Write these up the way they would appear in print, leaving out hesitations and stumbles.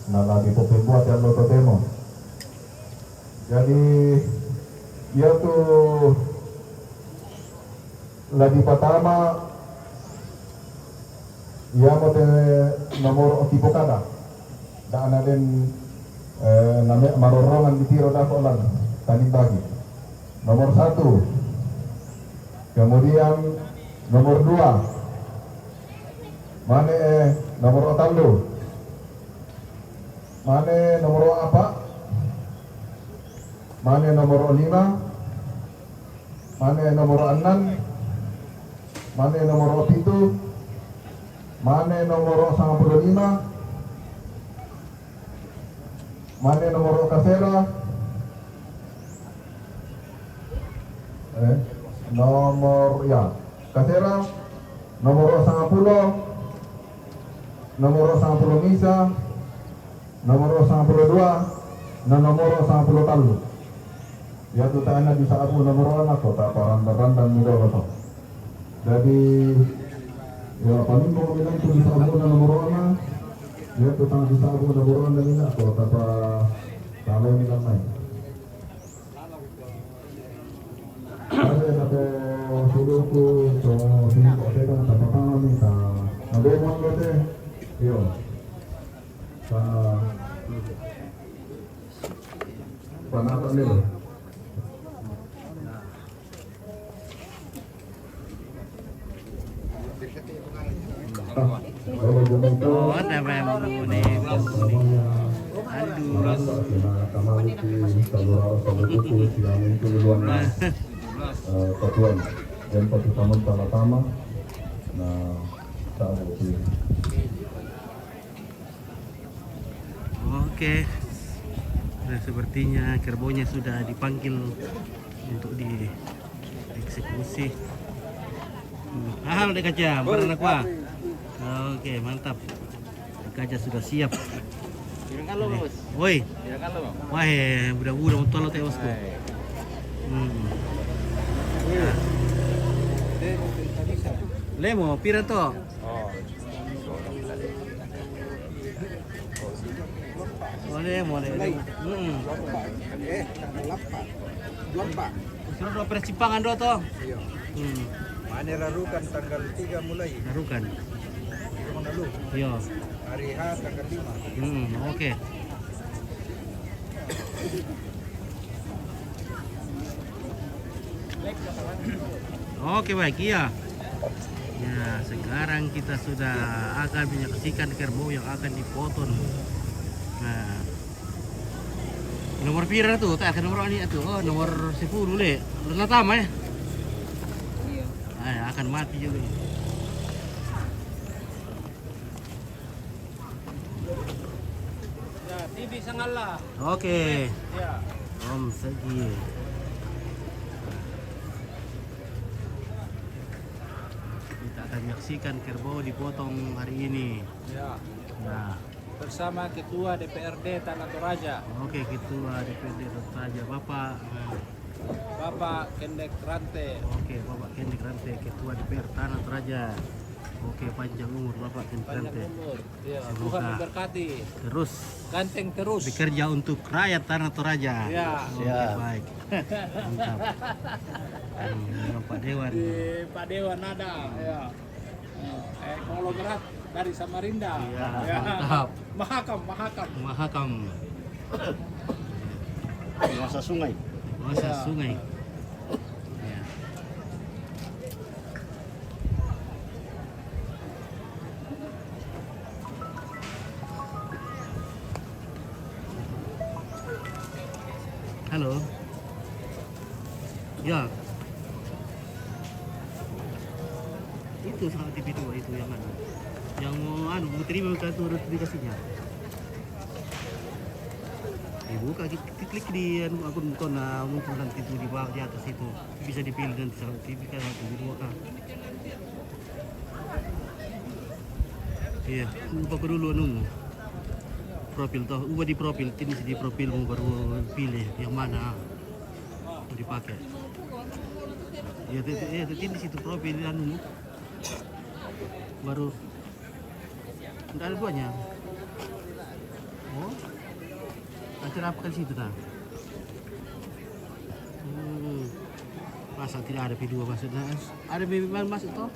na lagi po pembuat yang lo demo. Jadi ia tuh lagi pertama ia mau nomor tipo kada dan ada namanya marorongan di tiro dakolan tanding bagi nomor 1, kemudian nomor 2 mana nomor otalo mana nomor apa mana nomor 5 mana nomor 6 mana nomor 7 mana nomor 95 mana nomor kasera nomor ya kasera nomor 10 nomor 10 misa nomor 92 dan nomor 10 talu ya tu tak bisa aku nomor anak kota paran dan muda kota jadi ya paling mau bilang tu bisa aku nomor anak ya tu tak bisa aku nomor anak ini kota kalau ini lain ada satu suluku so sini kok saya kan tak tahu ni tak ada yang mau deh yo panatan ni loh. Oh, ada memang ni. Satuan dan satu taman tama nah Oke. Nah, sepertinya kerbonya sudah dipanggil untuk dieksekusi. Halo Dek Kaca, mana kuah? Oke, mantap. Dek Kaca sudah siap. Woi. Wah, budak-budak mau tolong teosku. Lemo, pira to? Boleh. Suruh do persimpangan do to. Mana Rarukan tanggal 3 mulai. Rarukan. Lalu. Iya. Hari H tanggal 5. Oke. Oke baik iya. Ya sekarang kita sudah akan menyaksikan kerbau yang akan dipotong. Nah, nomor pira tuh, tak akan nomor ini tuh. Oh, nomor 10 le. Latama ya. Iya. Akan mati juga. Ya, TV sangalah. Oke. Ya. Om Segi. Kita akan menyaksikan kerbau dipotong hari ini. Ya. Nah. Bersama Ketua DPRD Tanah Toraja. Oke, Ketua DPRD Tanah Toraja, Bapak Kendek Rante. Oke, Bapak Kendek Rante, Ketua DPR Tanah Toraja. Oke, panjang umur Bapak Kendek Rante. Ya, Semoga Tuhan memberkati. Terus Ganteng terus. bekerja untuk rakyat Tanah Toraja. Ya. Oke, baik. Mantap. Pak Dewan. Di Pak Dewan ada. Ya. Konglomerat dari Samarinda. Ya, mantap. Mahakam. Masa sungai. Masa sungai. Ya. Halo. Ya. Itu sangat TV 2 itu yang mana? Yang mau terima kartu notifikasinya. Dibuka, klik di akun mungkin nanti itu di bawah di atas itu bisa dipilih nanti sama TV kan di 2K. Iya, ubah dulu profil toh, ubah di profil, ini di profilmu baru pilih yang mana mau dipakai. Ya, ini di situ profil baru. Tidak ada duanya. Acara apa di situ dah? Masa tidak ada P2 maksudnya? Ada memang masuk toh?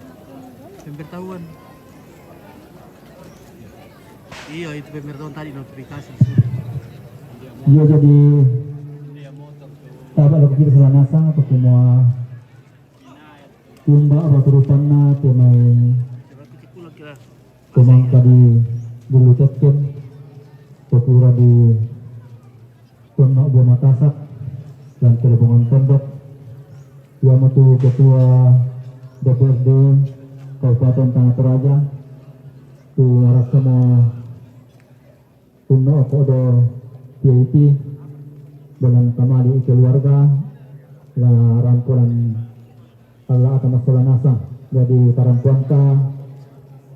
Pemberitahuan. Iya itu pemberitahuan tadi notifikasi. Iya jadi tahu ada kecil selanasa atau semua tumba atau terusannya temai kemang tadi dulu cekcem sepura di Tono Buah Makasak dan Telepongan Tondok yang itu ketua DPRD Kabupaten Tanah Toraja tu harap semua Tono Kodo PIP dengan kembali keluarga la rampulan Allah akan masalah nasa jadi karampuan ka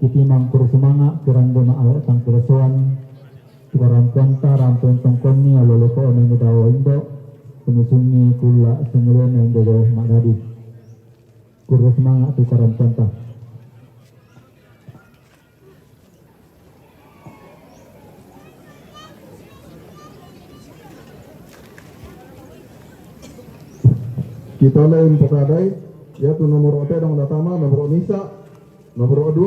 kitimang kuru semangat kurang dona awak tang keresuan karampuan ka rampuan tongkon ni alolo ko ono dawo indo pemisungi kula semulon yang dodo magadi kuru semangat tu karampuan ka. Kita lain pokadai yaitu nomor OT dong datama, nomor Onisa, nomor O2.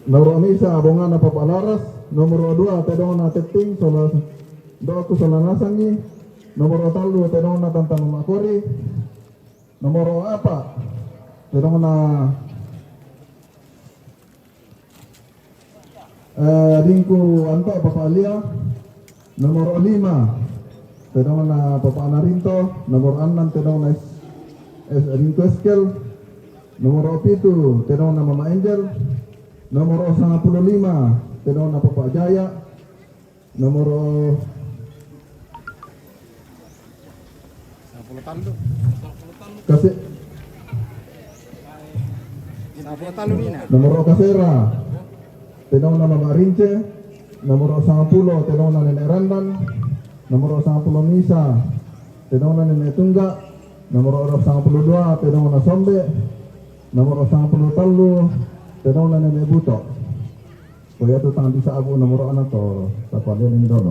Nomor Onisa abongan apa Pak Laras, nomor O2 tedong na tetting sola do aku sola nasangi, nomor O3 tedong na tantan makori, nomor O apa tedong na Ringku Anto Bapak Alia, nomor O5 tedong na Bapak Anarinto, nomor 6 tedong na Rinto Eskel, nomor O7 tedong na Mama Angel, nomor O95 tedong na Bapak Jaya, nomor kasih nomor O Kasera tedong na Mama Rince, nomor O10 tedong na Nenek Randan, nomor 10 Misa tedong na Nenek Tungga, nomor 10 tedong na Sombe, nomor 10 Talu tedong na Nenek Buto. Kaya tu tang bisa aku nomor anak to tapalin ini dulu.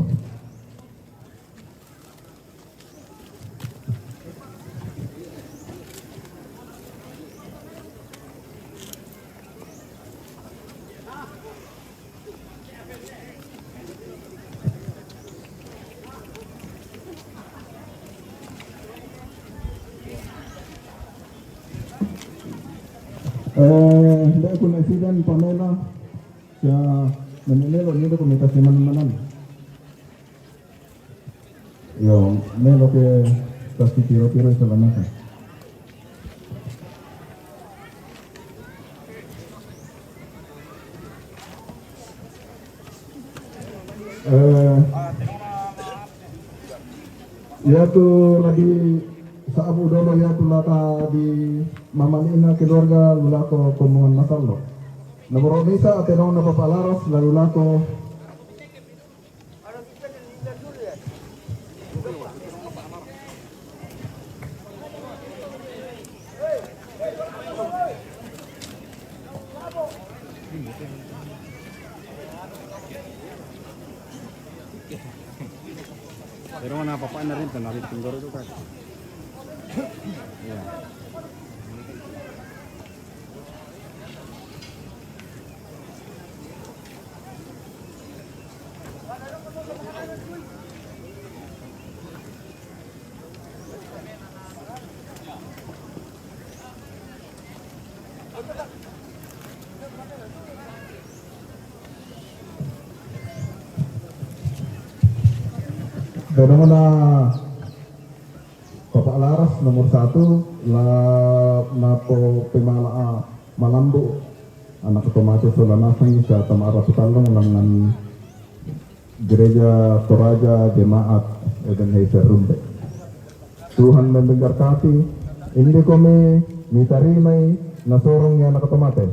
Hindi ako naisigan Pamela siya nanilelo nito kung may kasiman-manan yung melo ke kasi tiro-tiro sa lanasa ya tu lagi sa Abu Dolo ya tu lata di mamalina keluarga lulako kumungan masalo. Nomor Onisa atenong na papalaras lulako Pero na papaan na rin ito, naritinggo rin ito ka. Yeah. Pero na Bapak Laras nomor 1 la napo pemala malambu anak otomatis solanasang sa Tamara Sutalong langan gereja Toraja Jemaat Eden Heiser Rumbe. Tuhan memberkati hindi kami mitarimay na sorong nga nakatomate.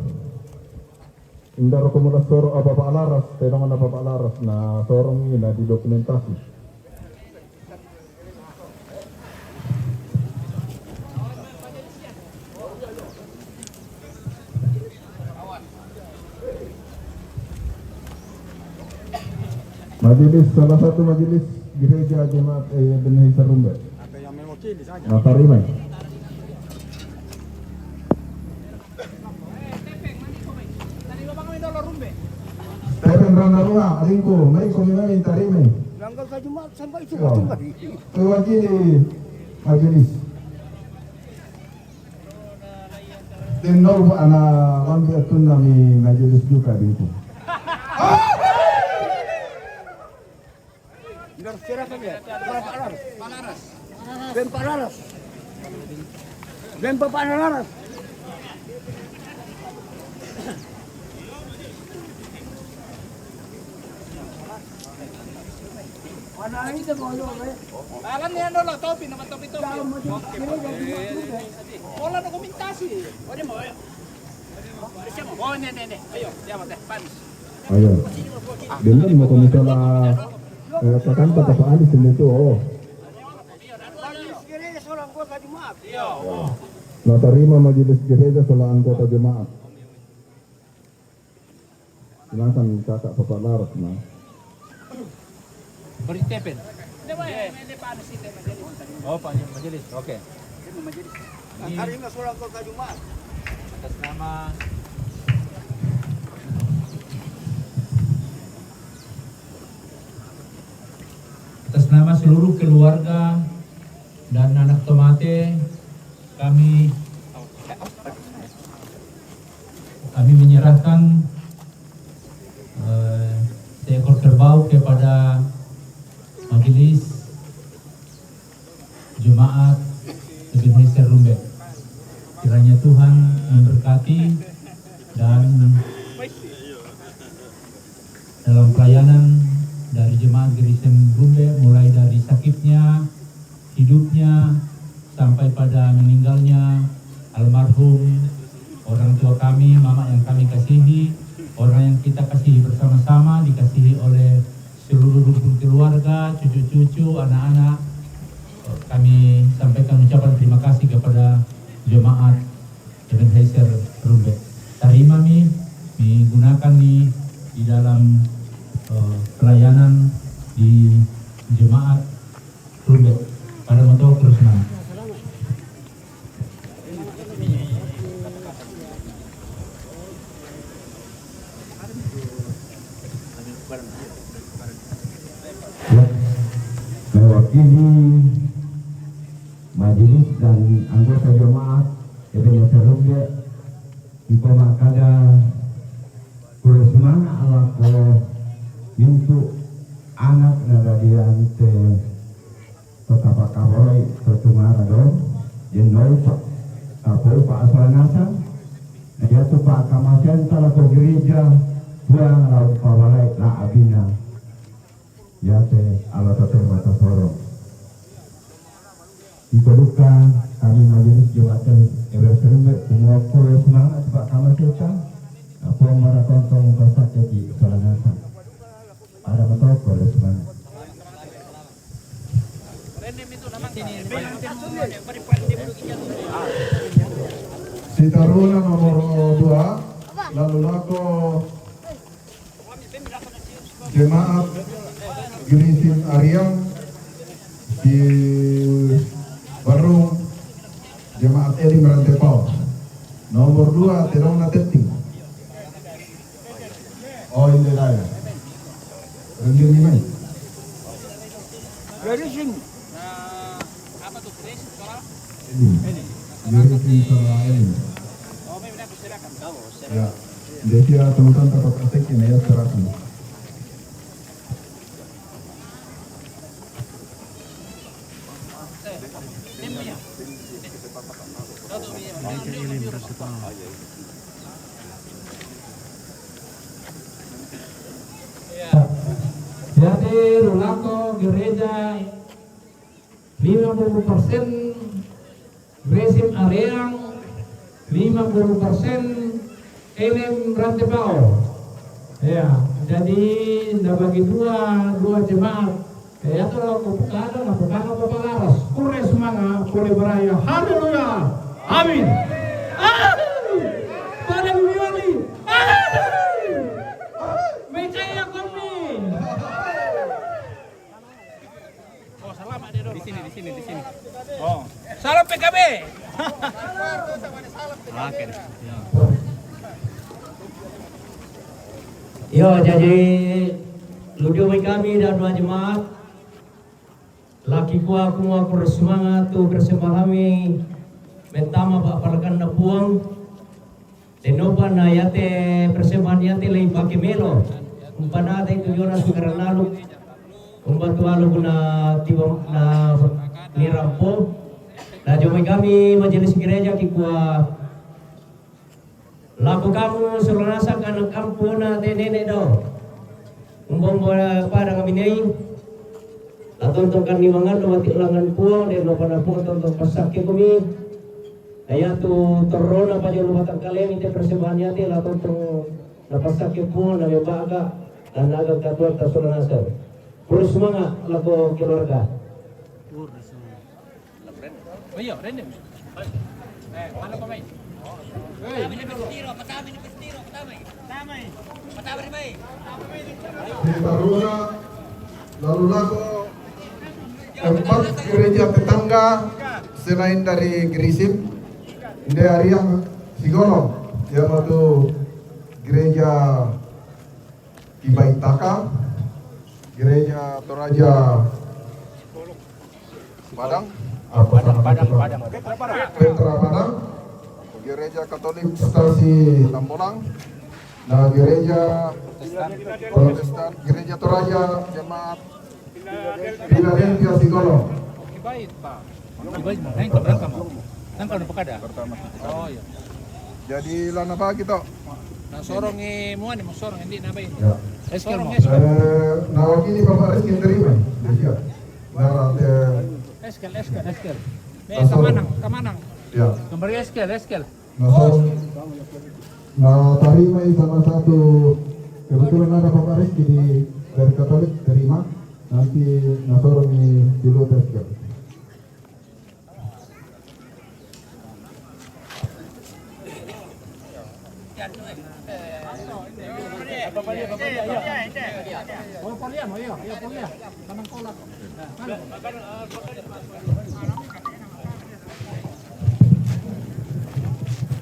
Indaro ko mula soro Bapak Laras pero na Bapak Laras na sorong na di dokumentasi. Majelis, salah satu majelis gereja jemaat Ebenezer Rumbe. Ada yang mewakili saja. Mata Rimai. Tepen Rana Ruha, Alingko, Mai Komimai Tarimai. Langgar ka Jumat sampai itu. Oh. Kewakili majelis. Tinol ana wambi atun nami majelis juga dito. Harus silakan ya. Pak Laras. Ben Pak Laras. Ben Pak Laras. Mana ini boyo be? Alam niya dolo, topi naman topi. Wala na kumintasi. Oye mo. Siya mo. Oh, ne. Ayo, siya mo teh. Panis. Ayo. Dengan mau komisiola kakanta Pak Ali sendiri oh. Gereja seorang anggota Jumat. Nota terima majelis gereja soal anggota jemaat. Silakan kakak Bapak Laras nah. Beri tepen. Oh, Pak Majelis. Oke. Hari ini seorang anggota Jumat. Atas nama seluruh keluarga dan anak tomate kami menyerahkan seekor kerbau kepada majelis jemaat Ebenezer Rumbe. Kiranya Tuhan memberkati dan dalam pelayanan dari jemaat Ebenezer Rumbe, mulai dari sakitnya, hidupnya, sampai pada meninggalnya almarhum orang tua kami, mama yang kami kasihi, orang yang kita kasihi bersama-sama, dikasihi oleh seluruh rukun keluarga, cucu-cucu, anak-anak. Kami sampaikan ucapan terima kasih kepada jemaat Ebenezer Rumbe. Terima mi gunakan di dalam pelayanan di jemaat Rumbe pada moto terus semangat. Mewakili majelis dan anggota jemaat Ebenezer Rumbe di pemakada kuresmana ala ko mintu anak nagadian te Totapakawai Totumara dong jenoi apa Pak Asalanasan dia tu Pak Kamasen salah ko gereja buang laut pawalai la abina ya te ala Totumata sorong diperluka kami majelis jabatan Ebenezer Rumbe semua kore semangat Pak Kamasen apa maratontong pasak jadi Asalanasan ada betul kore semangat. Si Taruna nomor 2, lalu lako jemaat Gerisim Ariang di Barung jemaat Elim Rantepau. Nomor 2 Terona Teting. Oh ini lah ya. Rendir ni mai. Gerisim. Apa tuh, Chris? Soal? Elim. Gerisim Sarah Elim. Oh, may pinapasilakan. Ya. Dia teman-teman dapat praktek ini ya serahkan. Jadi Rulako gereja 50% Resim Areang 50% Elim Rantepau. Ya, jadi bagi dua jemaat. Ya tuh kupukado na pukano Bapak Laras. Kure semangat, kure beraya. Haleluya. Amin. Pada Bioli. Percaya kami. di sini. Oh. Salam PKB. Oke. Yo, jadi ludio kami dan dua jemaat laki kuah aku bersemangat tu bersembahami mentama pak palakan na puang denoba na yate persembahan yate lay pakai melo umpanada itu yona sukaran lalu umbantu lalu na tiba na nirampo na jomay kami majelis gereja kikuah laku kamu serasa anak kampung na nenek do umbang pada kami nei tonton kan nimangan mati ulangan puang dan lupa napung tonton pasaknya kami ayat tu terona pada rumah kalian itu persembahannya ti lah tonton napasaknya puang na baga dan agak katuan tasulan asal purus semangat laku keluarga. Ayo, rende. Mana pemain? Taruna lalu laku 4 gereja tetangga selain dari Gerisim, ini Ariang Sigolong, yaitu gereja Ibaitaka, gereja Toraja Padang, Petra Padang, gereja Katolik Stasi Tambolang, nah gereja Protestan, gereja Toraja Jemaat Philadelphia Sigolong. Kibait Pak. Kibait mo. Nang kabrang ka mo. Nang kano pakada? Pertama. Oh iya. Jadi lana ba kita? Nah sorong mo ani mo sorong hindi na ba yun? Ya. Eskel mo. Nawagini Bapak Rizky terima. Siap. Narat Eskel. Nasoro. Kamanang. ya. Kembali eskel. Nah terima sama satu kebetulan ada Bapak Rizky dari Katolik terima nanti Nasoro di Luther Church.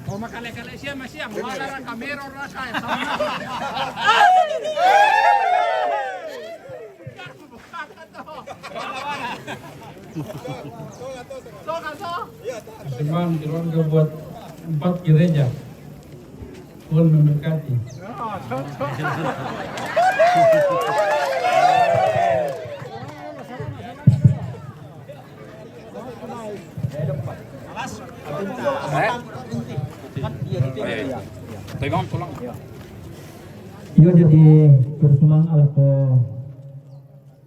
Oh makale-kale siya masiyang wala ra kamero ra kaya. Persembahan keluarga buat 4 gereja. Tuhan memberkati. Yo jadi bersemangat ala ko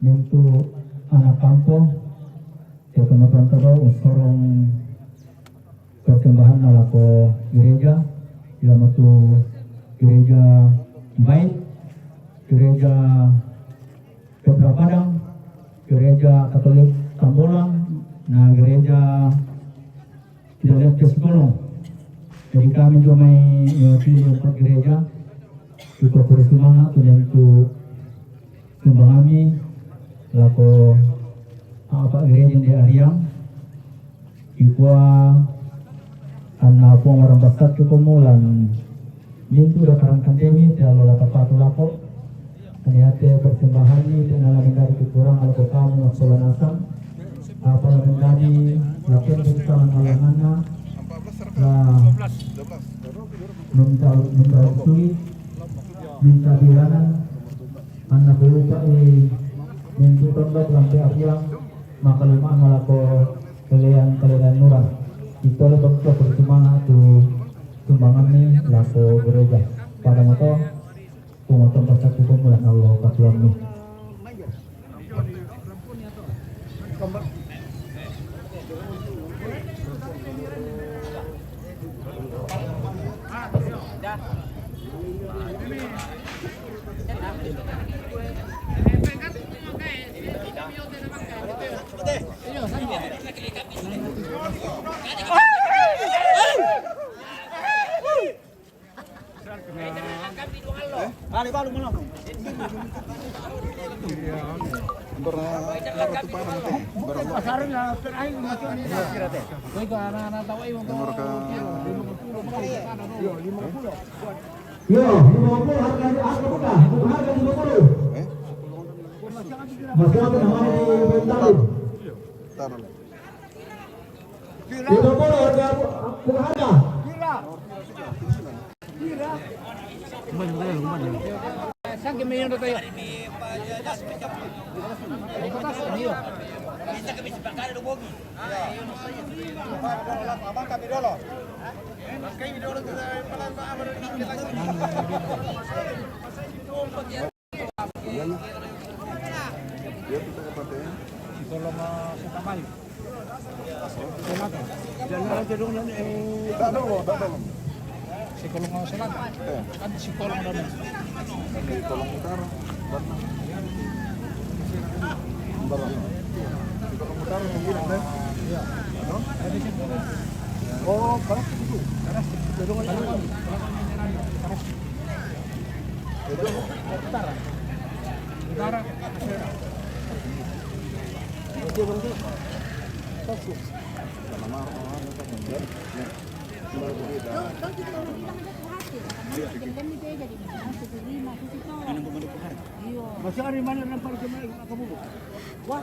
untuk anak kampung ya teman-teman tahu usorong persembahan ala ko gereja yang itu gereja baik gereja Petra Padang gereja Katolik Tambolang nah gereja Philadelphia Sigolong. Jadi kami cuma pilih 4 gereja juga bersemangat untuk memahami laku apa gereja di Ariang ikwa anak orang basat kekumulan mintu dakarang kandemi kalau dapat lapo ternyata persembahan ini dan alamin dari kekurang atau kamu aksolan asam apa dari lakukan kesalahan alamana lah minta sulit minta bilanan anak berupa minta tondok lantai Ariang maka lemah malako kalian murah itu adalah bentuk bersemangat tuh sumbangan nih laku gereja pada moto pemotong persatu pemulihan Allah katuan nih. Balik balu. Pasaran na terakhir masuk ni kira teh. Kau itu anak-anak tahu yang Nomor ke 50 harga mudah, harga 50. Masih ada namanya di Bentalu. taruh. 50 harga bukan harga. Sangke million na tayo. Tolong sa kamay. Jangan aja dong Tak dong. si kolong selatan. Kan si kolong dalam. Di kolong utara. Barang. Di kolong utara mungkin ada. Iya. Ada situ. Oh, kalau itu. Karena dorong aja. Utara. Utara. Oke, bang. Fokus. Masih ada mana nampak jemaah kamu? Wah,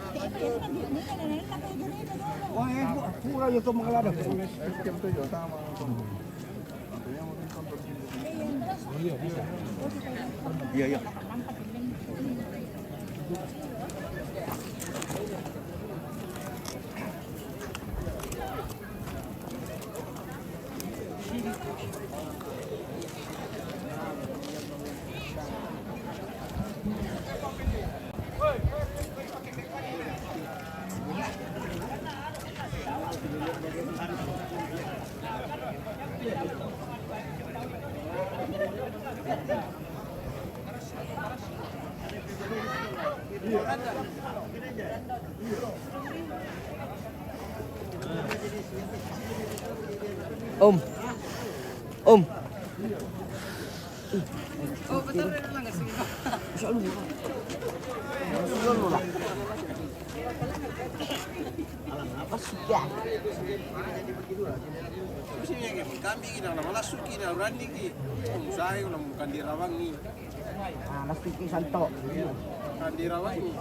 wah, pura itu mengelada. Sama. Iya. Om. Oh, betul lang kasi. Kami kita nama lasuk kita berani ki. Saya udah bukan dirawang ni. Lastik santo. Bukan dirawang ni.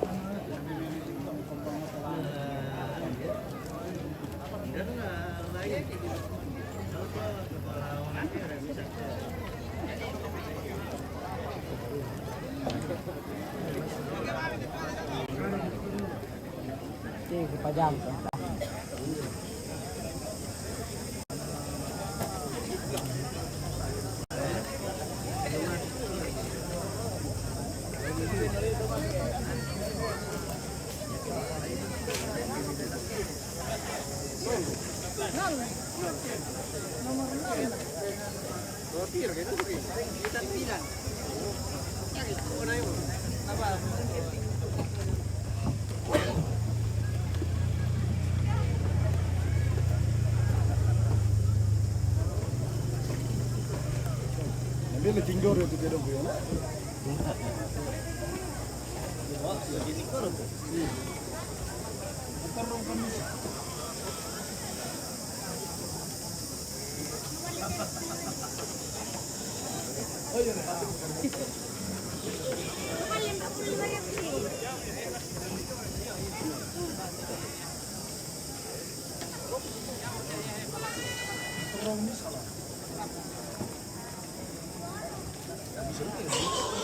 Sige, pajam. Dia tinggal itu dia dong. Bisa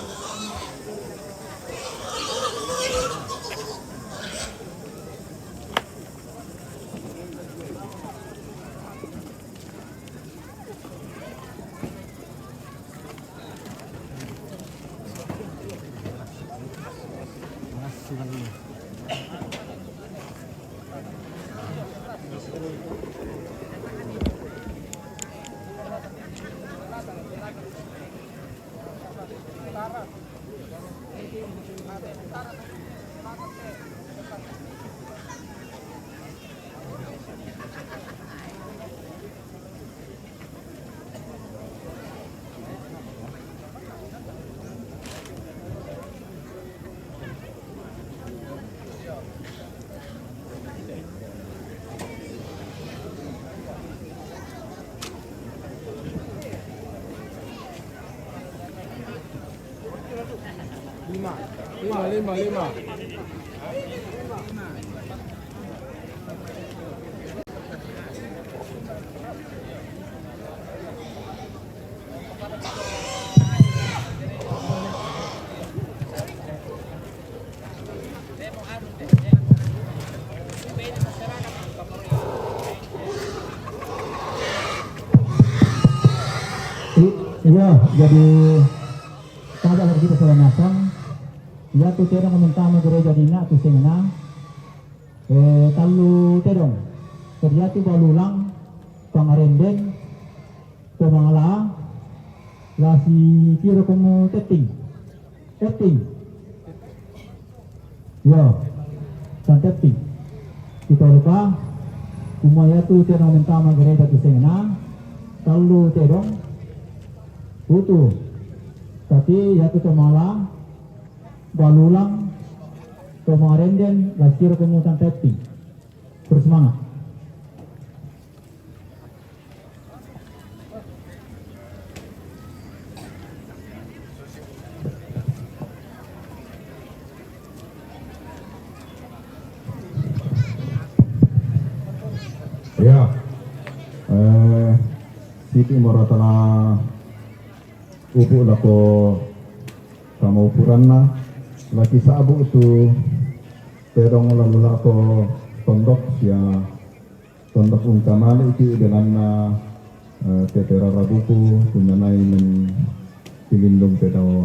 Lima. Iya, jadi pada lagi kita selamasan. Ya tu terong mentama gereja dina tu sengena. Talu terong. Terjadi balulang pangarenden pemangala lasi kiro komo tetting. Ya, san tetting. Kita lupa kumaya tu terong mentama gereja tu sengena. Talu terong butuh, tapi ya tu malah balulang kemarin dan lasir kemudian tepi bersemangat. Ya, Siti moratana upo lako sama ukuran na laki sabu itu terong lalu lako tondok ya tondok ungkamali itu dengan na tetera rabuku kunyanai men pilindung tedo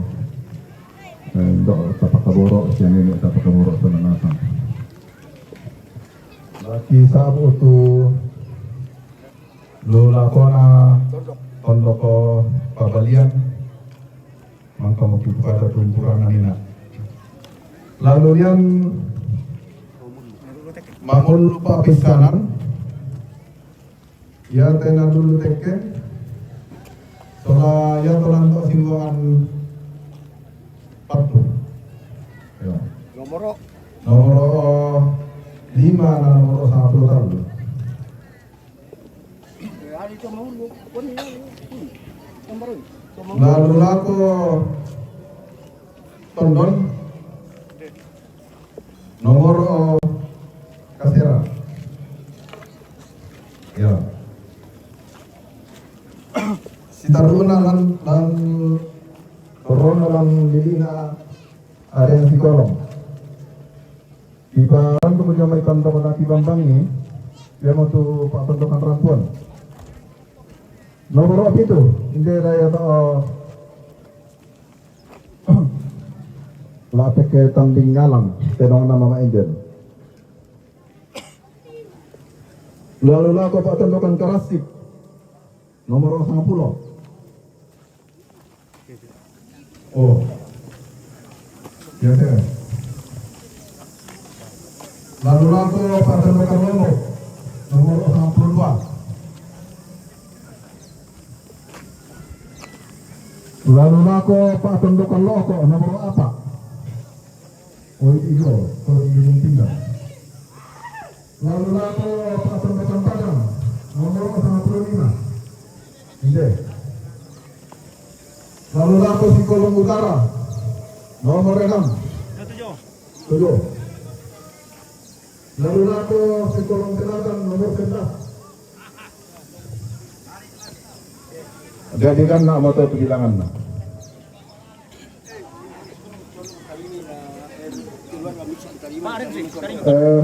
dok tapakaboro siang ini tapakaboro senanatan laki sabu itu lo lakona tondok pabalian mangka mukipukada tumpuran nina. Lalu yang mamul lupa pisanan, ya tena dulu teke, soalnya ya tolantok simbangan patu. Ya. Nomor 5 dan nomor 10 tahun. Lalu aku tondon nomor kasira ya si taruna lan corona lan lilina ada yang di kolong di barang kemudian mai kantor kaki bambang ini dia mau tuh pak tontokan rampuan nomor apa itu? Ini raya atau lapek ke tanding ngalang, tenong nama Angel. Lalu lah kau pak tontokan Karasik, nomor 10. Oh, ya ya. Lalu lah kau pak tontokan Lombok, nomor 62. Lalu aku pak tondokan loko nomor apa? Oh itu kalau belum tinggal. Lalu aku pak tondokan Padang nomor 55. Inde. Lalu aku Sikolong Utara nomor 6. 7. Lalu aku Sikolong Selatan nomor 11. Jadikan nak motor pergilangan nak.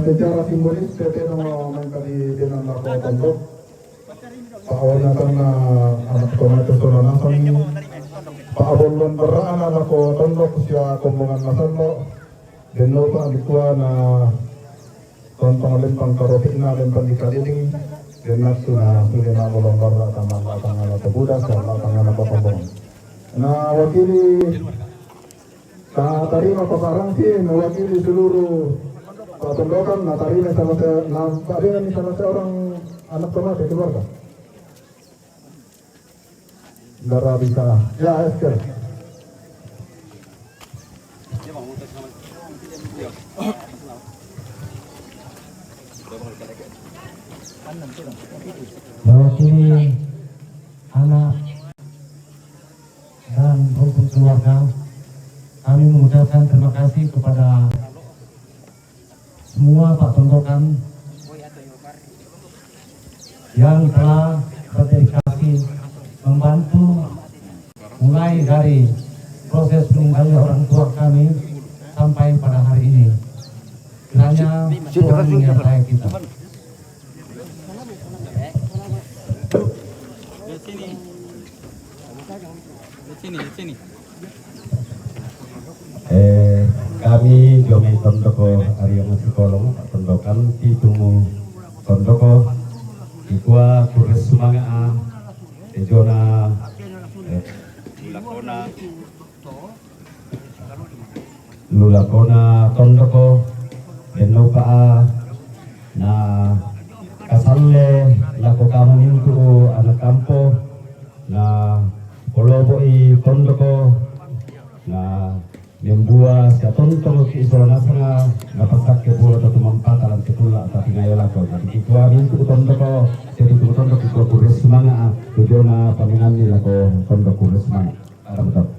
Secara simbolis PT nama mengkali dengan narkoba tondok Pak awalnya karena anak sekolah itu sekolah nasan Pak abolon beraan anak tondok usia kombongan nasan lo dan lo Pak dikua na tontong lempang karopina lempang di kaliling dan nafsu na sudah na bolong barra tangan atau budak sama tangan apa kombongan. Nah wakili tarima paparang sih mewakili seluruh tondokan, tarima salah seorang anak tomat di keluarga. Darah bisa, ya eskel. Mewakili anak dan hukum keluarga kami mengucapkan terima kasih kepada semua Pak Tondokan yang telah berdedikasi membantu mulai dari proses meninggalnya orang tua kami sampai pada hari ini. Kiranya Tuhan menyertai kita. Kami Jomi Tondoko Arya Musikolong Pak Tondokan Titumu Tondoko Ikua Kures Sumangaa Ejona Lulakona Tondoko Denopaa na kasalle lako kamu itu anak kampo na kolobo I Tondoko na membuat si Tondoko isola nasanga na pasak ke bola atau mampatalan ketula tapi ngayon lako jadi ikua itu Tondoko jadi itu Tondoko ikua Kures Sumangaa Ejona pamingan ni lako Tondoko Kures Sumangaa betul.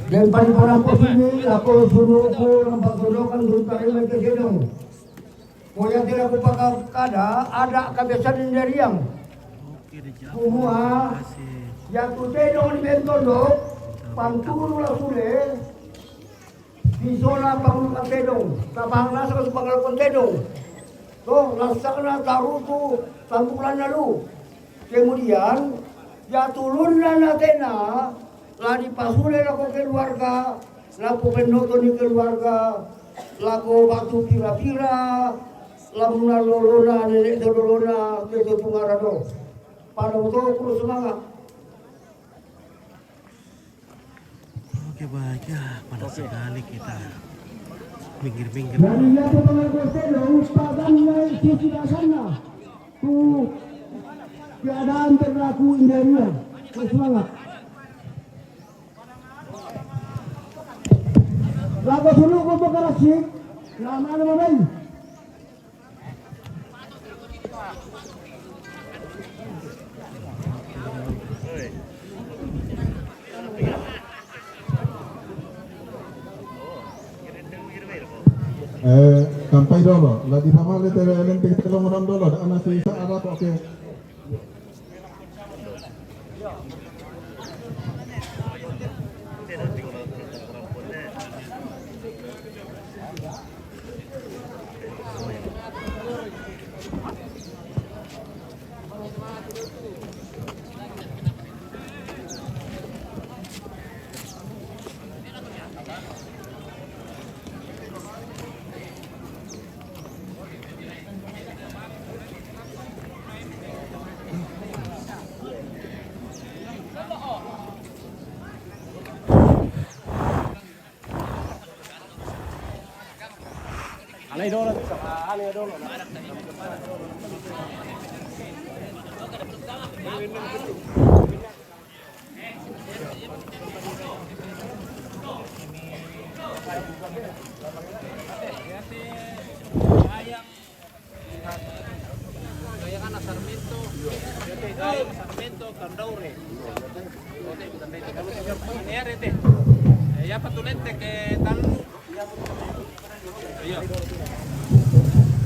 Dan paling parah posisi aku suruh aku nampak Tondokan berutari lagi ke gedung. Kau yang tidak aku pakai ada kebiasaan dari yang semua yang tu gedung di Bentondok pantulu lah sudah di zona panglukan gedung tabang nasa ke panglukan gedung tuh laksana taruh tu tampulan lalu kemudian ya turun natena lagi pasule lako keluarga, lako penoto ni keluarga, lako batu pira-pira, lamuna lolona, nenek lolona, itu tungarado. Pada waktu terus semangat. Oke baik ya, panas sekali kita. Pinggir-pinggir. Dan lihat pengawas sedang padamnya di sana. Tuh keadaan berlaku indahnya. Semangat. Lagu sulu ko pakarasik, lama na mamay. Sampai dulu, lagi sama letter lentik telung dulu, ada anak sisa ada kok oke. Ya patulente que tal.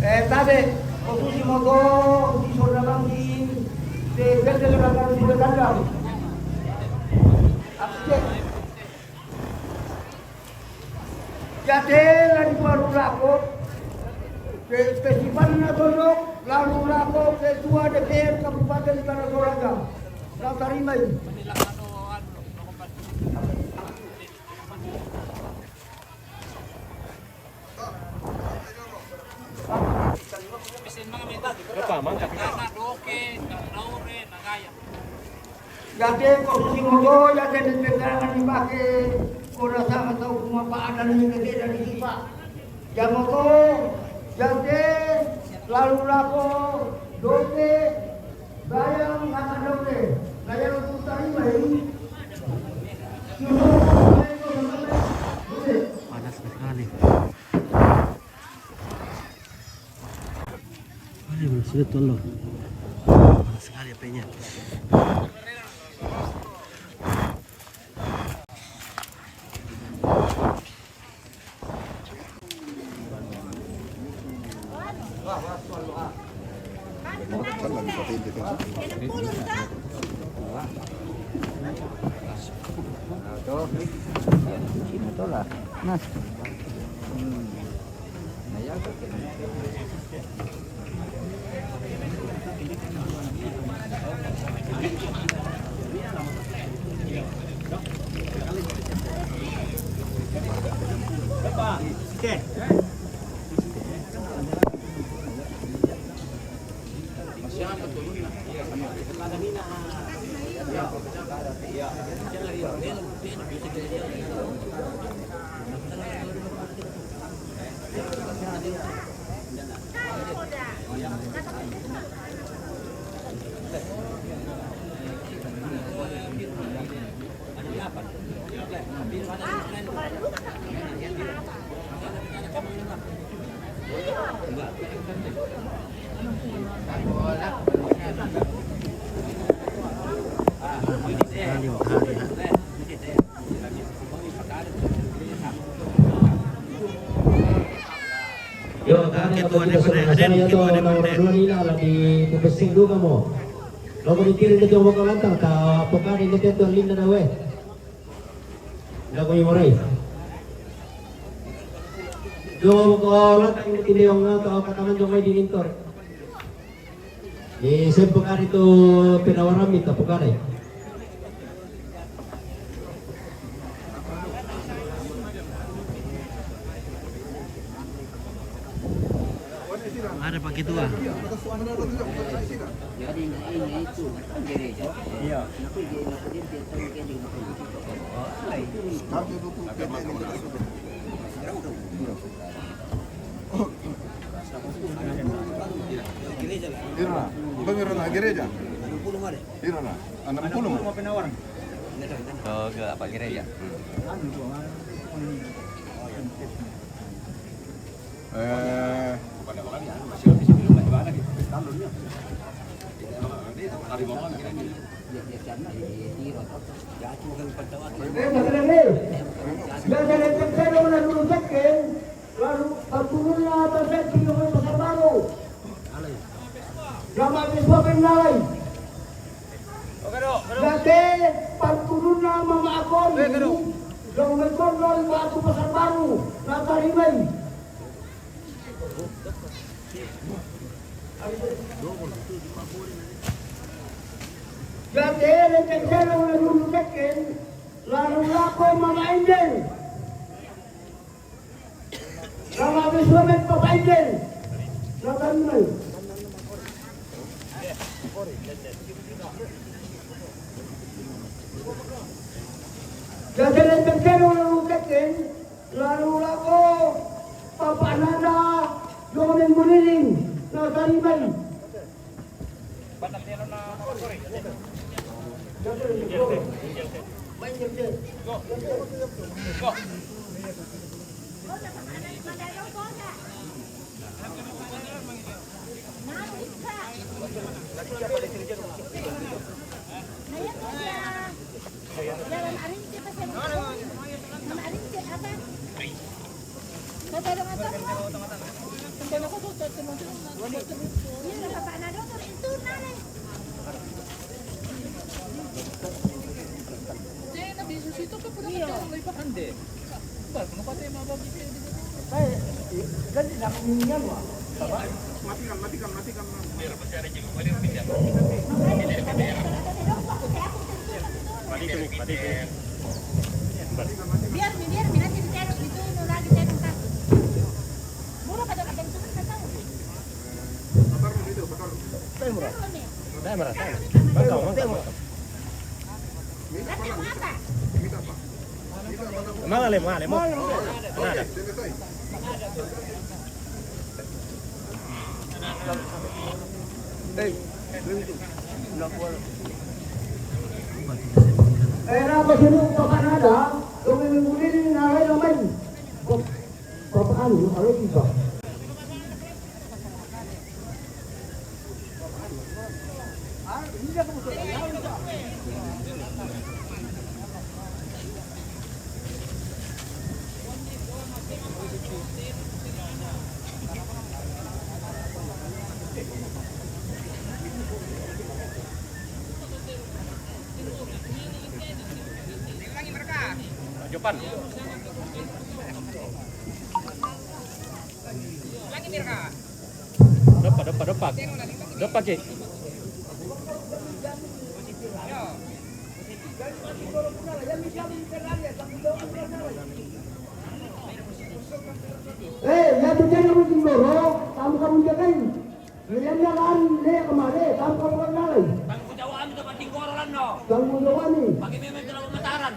Tadi, posisi motor di zona bangi, di belakang di belakang. Asyik. Jadi lagi baru lakop, festival Tondok, lalu lakop ketua DPR Kabupaten Tanah Toraja, Laut Tarimai. Jadi posisi mogo, jadi dipegangan dipakai, kau sama tahu kemanfaatan ini gede dari sifat. Yang mogo, jadi lalu lako, doke, bayang akan doke, bayang untuk tarimai. Panas sekali. Ayo bersih tolong. Panas sekali apanya. Sino to lah? Nas. Ketua DPD, ketua DPD. Lagi kupesing dulu kamu. Lalu ditirin ke Jawa Kalantang, tak pekan ini ketua Linda Nawe. Lagu yang morai. Jawa Kalantang ini tidak yang kau katakan Jawa di Intor. Di sepekan itu penawaran minta pekan ini. Ada Pak Ketua. Bagaimana na gereja? Irana, 60 mah. Oh, ke apa gereja? Dari terkena menurunkan lalu turunnya terkait dengan pasar baru. Lama siswa penilai. Jadi turunnya mama akon. Dong mekon lalu batu pasar baru. Nata rimai. Jadi terkena menurunkan lalu lako mama Angel. Lama siswa Papa Angel. Nata rimai. Jadi terkena menurunkan lalu lako Papa Nada. Domen Buniling. Nata rimai. Biar nanti diterus gitu lagi terus kan. Murah pada kadang itu kan tahu. Era bersinu Papa Nada, Domen Buniling nalai namen. Papa anu, kalau tiba. Jopan. Depak, Ki. Ya tujuan kamu sendiri, kamu jagain. Lihat jalan, lihat kemana, kamu kenalin. Tanggung jawab itu penting koran no. Tanggung jawab nih. Bagi memang telah pemataran.